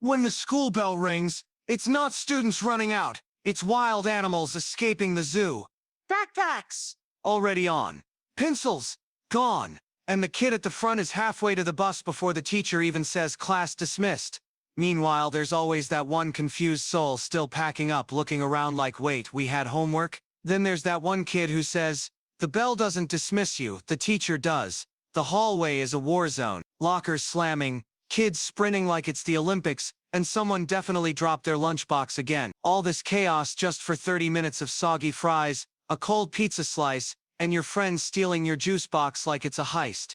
When the school bell rings, it's not students running out, it's wild animals escaping the zoo. Backpacks! Already on. Pencils! Gone. And the kid at the front is halfway to the bus before the teacher even says class dismissed. Meanwhile, there's always that one confused soul still packing up, looking around like, wait, we had homework? Then there's that one kid who says, the bell doesn't dismiss you, the teacher does. The hallway is a war zone. Lockers slamming, kids sprinting like it's the Olympics, and someone definitely dropped their lunchbox again. All this chaos just for 30 minutes of soggy fries, a cold pizza slice, and your friends stealing your juice box like it's a heist.